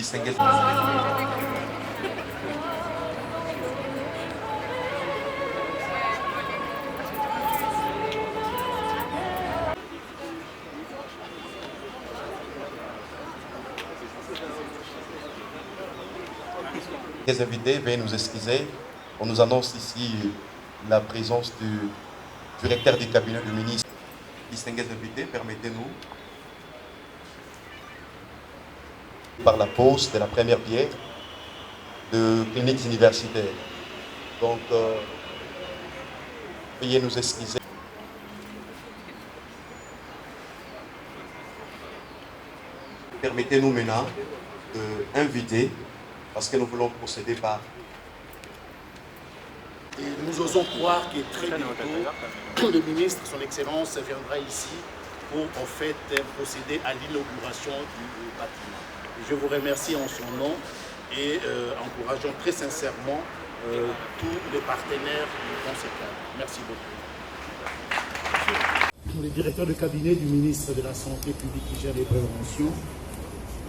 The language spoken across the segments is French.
distingués. Les invités, veuillez nous excuser. On nous annonce ici la présence du directeur du cabinet du ministre. Distingués invités, permettez-nous, par la pose de la première pierre de cliniques universitaires. Donc, veuillez nous excuser. Permettez-nous maintenant d'inviter, parce que nous voulons procéder par... Et nous osons croire que très bientôt, le ministre, son Excellence, viendra ici pour en fait procéder à l'inauguration du bâtiment. Je vous remercie en son nom et encourageons très sincèrement tous les partenaires dans ce cadre. Merci beaucoup. Le directeur de cabinet du ministre de la Santé publique, Hygiène et Prévention,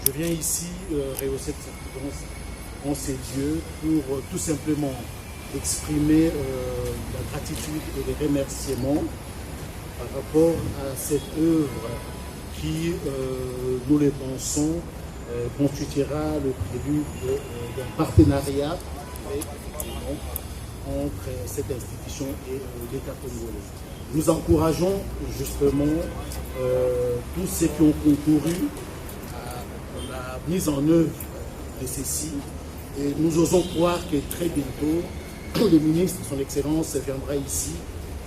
je viens ici rehausser cette conférence en ces lieux pour tout simplement exprimer la gratitude et les remerciements par rapport à cette œuvre qui, nous le pensons, constituera le prélude d'un partenariat entre cette institution et l'État congolais. Nous encourageons justement tous ceux qui ont concouru à la mise en œuvre de ceci et nous osons croire que très bientôt le ministre, son Excellence, viendra ici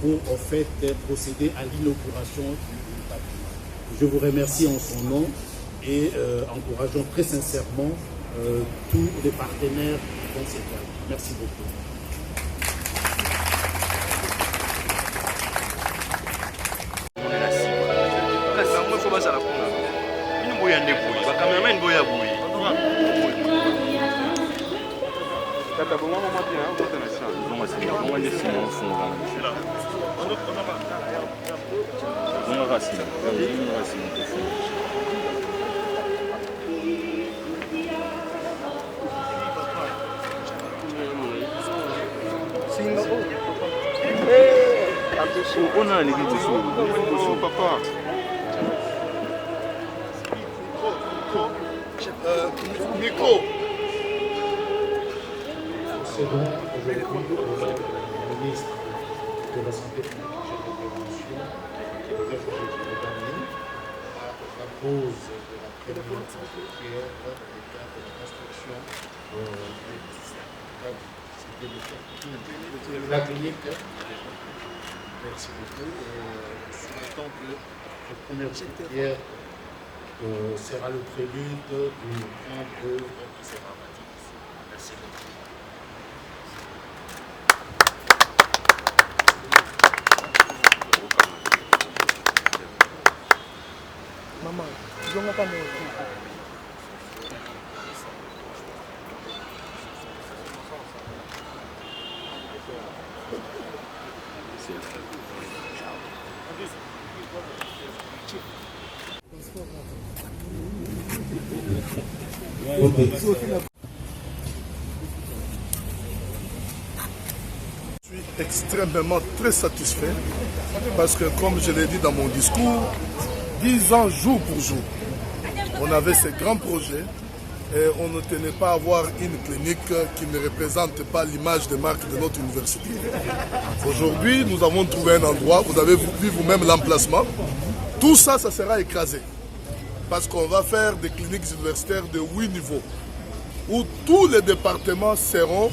pour en fait procéder à l'inauguration du bâtiment. Je vous remercie en son nom et encourageons très sincèrement tous les partenaires dans ce cadre. Merci beaucoup. Micro. C'est donc aujourd'hui le ministre de la Santé publique et de la Prévention à la pose de la première pierre des cadres de construction de la clinique. Merci beaucoup. Souhaitons que la première pierre sera le prélude d'une grande œuvre qui sera bâtie ici. Merci beaucoup. Maman, je ne vais pas me Je suis extrêmement très satisfait parce que, comme je l'ai dit dans mon discours, 10 ans jour pour jour, on avait ces grands projets et on ne tenait pas à avoir une clinique qui ne représente pas l'image de marque de notre université. Aujourd'hui, nous avons trouvé un endroit, vous avez vu vous-même l'emplacement. Tout ça, ça sera écrasé parce qu'on va faire des cliniques universitaires de 8 niveaux où tous les départements seront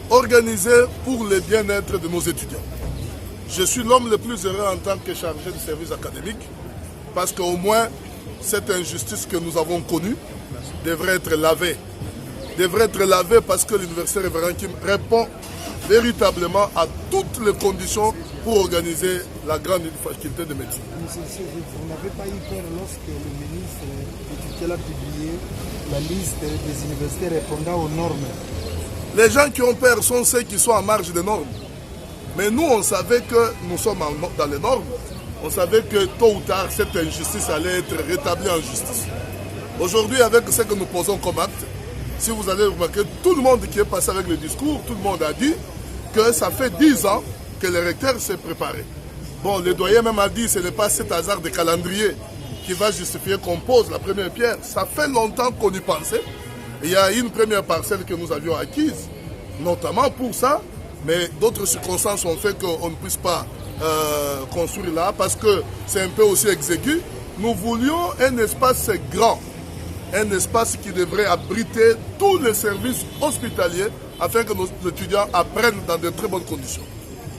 organisés pour le bien-être de nos étudiants. Je suis l'homme le plus heureux en tant que chargé de service académique parce qu'au moins cette injustice que nous avons connue devrait être lavée. Devrait être lavée parce que l'université Révérend Kim répond véritablement à toutes les conditions pour organiser la grande faculté de médecine. Vous n'avez pas eu peur lorsque le ministre du tutelle a publié la liste des universités répondant aux normes? Les gens qui ont peur sont ceux qui sont en marge des normes. Mais nous, on savait que nous sommes dans les normes. On savait que tôt ou tard, cette injustice allait être rétablie en justice. Aujourd'hui, avec ce que nous posons comme acte, si vous allez remarquer, tout le monde qui est passé avec le discours, tout le monde a dit que ça fait 10 ans que le recteur s'est préparé. Bon, le doyen même a dit que ce n'est pas cet hasard de calendrier qui va justifier qu'on pose la première pierre. Ça fait longtemps qu'on y pensait. Il y a une première parcelle que nous avions acquise, notamment pour ça, mais d'autres circonstances ont fait qu'on ne puisse pas construire là, parce que c'est un peu aussi exigu. Nous voulions un espace grand, un espace qui devrait abriter tous les services hospitaliers afin que nos étudiants apprennent dans de très bonnes conditions.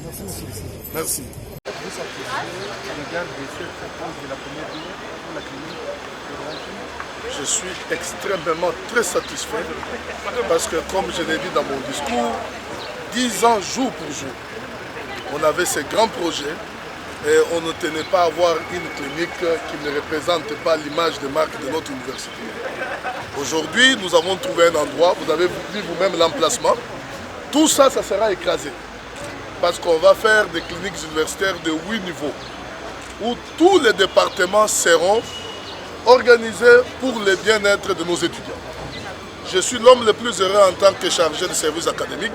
Merci, monsieur. Merci. Vous satisfait au regard de cette réponse de la première pierre pour la clinique de Je suis extrêmement très satisfait parce que, comme je l'ai dit dans mon discours, 10 ans jour pour jour, on avait ces grands projets et on ne tenait pas à avoir une clinique qui ne représente pas l'image de marque de notre université. Aujourd'hui, nous avons trouvé un endroit, vous avez vu vous-même l'emplacement. Tout ça, ça sera écrasé parce qu'on va faire des cliniques universitaires de 8 niveaux où tous les départements seront organisés pour le bien-être de nos étudiants. Je suis l'homme le plus heureux en tant que chargé de services académiques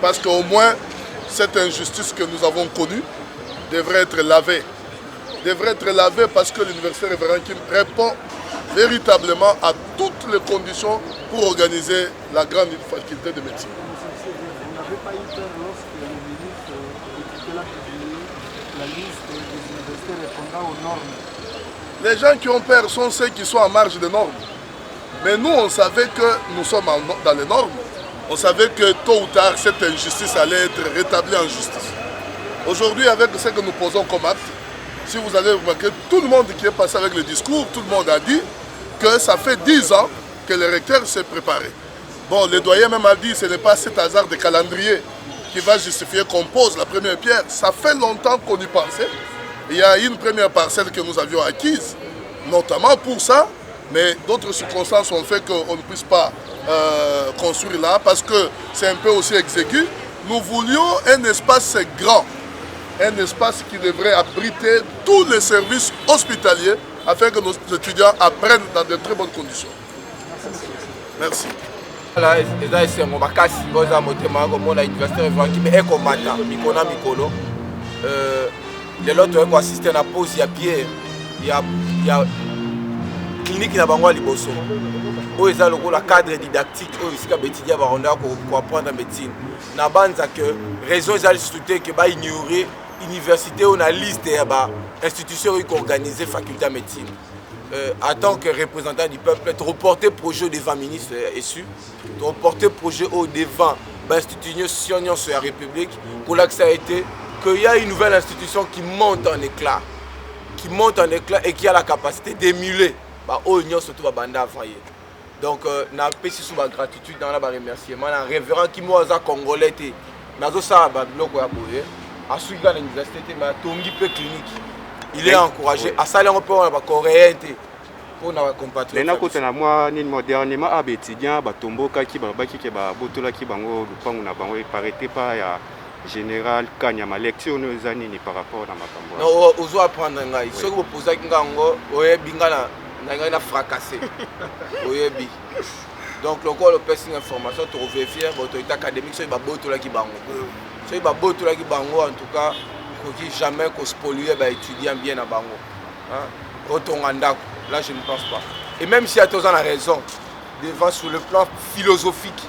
parce qu'au moins cette injustice que nous avons connue devrait être lavée. Devrait être lavée parce que l'université Révérend Kim répond véritablement à toutes les conditions pour organiser la grande faculté de médecine. Vous n'avez pas eu peur lorsque le ministre a publié la liste des universités répondant aux normes? Les gens qui ont peur sont ceux qui sont en marge des normes. Mais nous, on savait que nous sommes dans les normes. On savait que tôt ou tard, cette injustice allait être rétablie en justice. Aujourd'hui, avec ce que nous posons comme acte, si vous allez remarquer, tout le monde qui est passé avec le discours, tout le monde a dit que ça fait 10 ans que le recteur s'est préparé. Bon, le doyen même a dit que ce n'est pas cet hasard de calendrier qui va justifier qu'on pose la première pierre. Ça fait longtemps qu'on y pensait. Il y a une première parcelle que nous avions acquise, notamment pour ça, mais d'autres circonstances ont fait qu'on ne puisse pas construire là, parce que c'est un peu aussi exigu. Nous voulions un espace grand, un espace qui devrait abriter tous les services hospitaliers afin que nos étudiants apprennent dans de très bonnes conditions. Merci. Voilà, eza esengo makasi oza motema komona université Révérend Kim ekomata mikolo na mikolo. Lelo toyei koassiste na pose ya pierre ya clinique na bango ya liboso oyo eza lokola cadre didactique oyo esika baétudia baronda koapprendre médecine. Na banza ke raison eza lisusu te ke baignorer université oyo na liste ya bainstitution oyo koorganize faculté ya médecine. En tant que représentant du peuple, de reporter projet devant le ministre ESU, de reporter projet devant l'institution de la République, pour que ça a été qu'il y a une nouvelle institution qui monte en éclat, et qui a la capacité d'émuler l'Union surtout à Banda Avaye. Donc, on a fait sous ma gratitude dans la remerciement, un révérend qui m'a congolais, nazo ça biloko ya boye, asuka na université mais tongi pe clinique. Il est encouragé à ça on peut on va coréen pour na compatriotes. Na kota na moi ni modernement ab étudiant ba tomboka ki ba baki ke ba botola ki bango lupangu na bango parité pas ya général Kanyama lecture no ezani ni par rapport na makambo. Non ozo apprendre ngai. Ce que vous posez ngango oyebi ngana ngai na fracassé. Oyebi. Donc le corps le passing information to vérifier autorité académique so ba botola ki bango. So ba botola ki bango en tout cas qui jamais qu'on spolier étudiant bien à bango. Là je ne pense pas. Et même si à tous on a raison, devant sur le plan philosophique,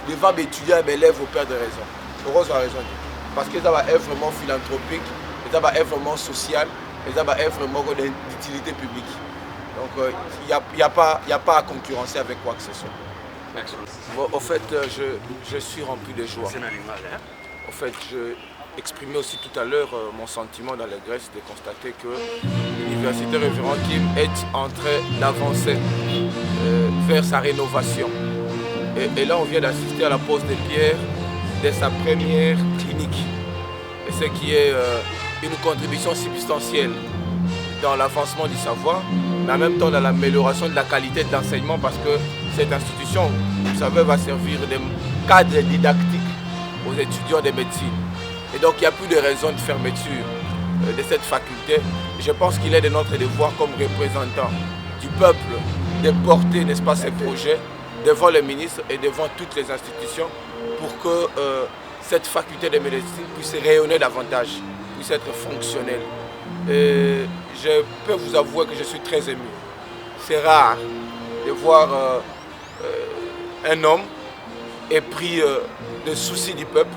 devant étudiants et élèves au père de raison. Heureusement a raison. Parce que ça va être vraiment philanthropique, ça va être vraiment social, et ça va être vraiment d'utilité publique. Donc il n'y a pas à concurrencer avec quoi que ce soit. Bon, au fait, je suis rempli de joie. Au fait, je exprimais aussi tout à l'heure mon sentiment dans la Grèce de constater que l'université Révérend Kim est en train d'avancer vers sa rénovation. Et là, on vient d'assister à la pose des pierres de sa première clinique. Et ce qui est une contribution substantielle dans l'avancement du savoir, mais en même temps dans l'amélioration de la qualité de l'enseignement, parce que cette institution, vous savez, va servir de cadre didactique aux étudiants de médecine. Et donc il n'y a plus de raison de fermeture de cette faculté. Je pense qu'il est de notre devoir comme représentant du peuple de porter, n'est-ce pas, ces projets devant les ministres et devant toutes les institutions pour que cette faculté de médecine puisse rayonner davantage, puisse être fonctionnelle. Et je peux vous avouer que je suis très ému. C'est rare de voir un homme épris de soucis du peuple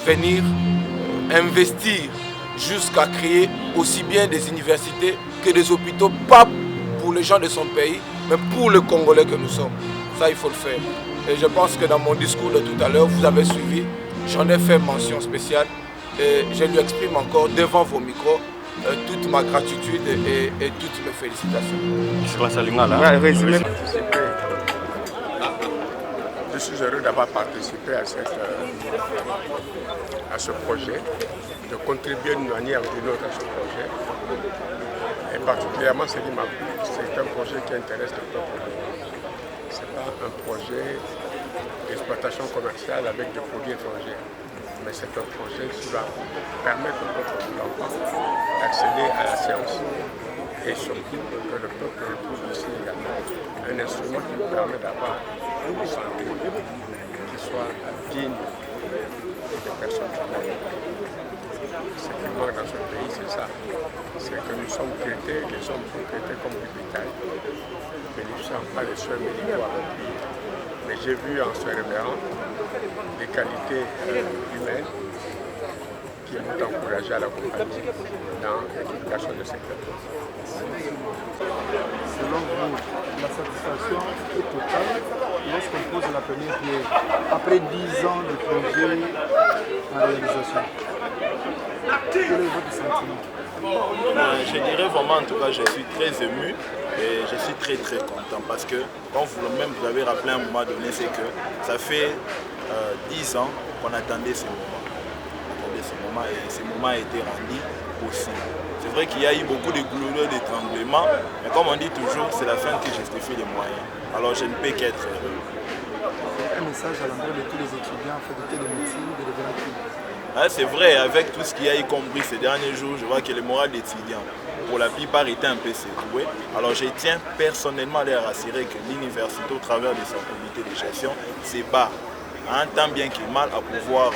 venir investir jusqu'à créer aussi bien des universités que des hôpitaux, pas pour les gens de son pays, mais pour le Congolais que nous sommes. Ça, il faut le faire. Et je pense que dans mon discours de tout à l'heure, vous avez suivi, j'en ai fait mention spéciale et je lui exprime encore devant vos micros toute ma gratitude et toutes mes félicitations. Je suis heureux d'avoir participé à ce projet, de contribuer d'une manière ou d'une autre à ce projet. Et particulièrement, ce qui m'a plu, c'est un projet qui intéresse le peuple. Ce n'est pas un projet d'exploitation commerciale avec des produits étrangers, mais c'est un projet qui va permettre au peuple de l'enfant d'accéder à la science et surtout que le peuple retrouve ici également un instrument qui nous permet d'avoir une santé qui soit digne des personnes humaines. Ce qui manque dans ce pays, c'est ça. C'est que nous sommes traités, les hommes sont traités comme du bétail, mais nous ne sommes pas les soins médicaux à remplir. Mais j'ai vu en ce révérend des qualités humaines qui m'ont encouragé à l'accompagner dans l'éducation de ces peuples. Selon vous, la satisfaction est totale lorsqu'on pose la première pierre, après 10 ans de projet en réalisation. Quel est votre sentiment? Je dirais vraiment, en tout cas, je suis très ému et je suis très content parce que, comme vous-même vous avez rappelé à un moment donné, c'est que ça fait 10 ans qu'on attendait ce moment. Et ce moment a été rendu possible. C'est vrai qu'il y a eu beaucoup de glorieux d'étranglement, mais comme on dit toujours, c'est la fin qui justifie les moyens. Alors je ne peux qu'être heureux. Un message à l'endroit de tous les étudiants en faculté de médecine de Ah, c'est vrai, avec tout ce qu'il y a eu compris ces derniers jours, je vois que le moral des étudiants, pour la plupart, était un peu secoué. Alors je tiens personnellement à les rassurer que l'université, au travers de son comité de gestion, se bat tant bien que mal à pouvoir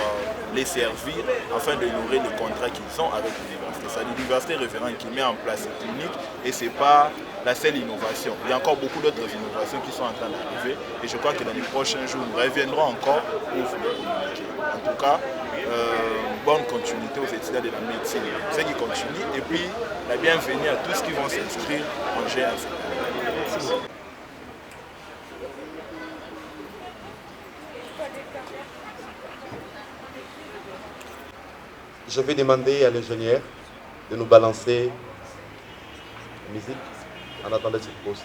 les servir afin de nourrir les contrats qu'ils ont avec l'université. C'est l'université référente qui met en place cette clinique et ce n'est pas la seule innovation. Il y a encore beaucoup d'autres innovations qui sont en train d'arriver et je crois que dans les prochains jours, nous reviendrons encore pour vous les communiquer. En tout cas, bonne continuité aux étudiants de la médecine, ceux qui continuent, et puis la bienvenue à tous ceux qui vont s'inscrire en GAC. Merci. Je vais demander à l'ingénieur de nous balancer la musique en attendant cette pause.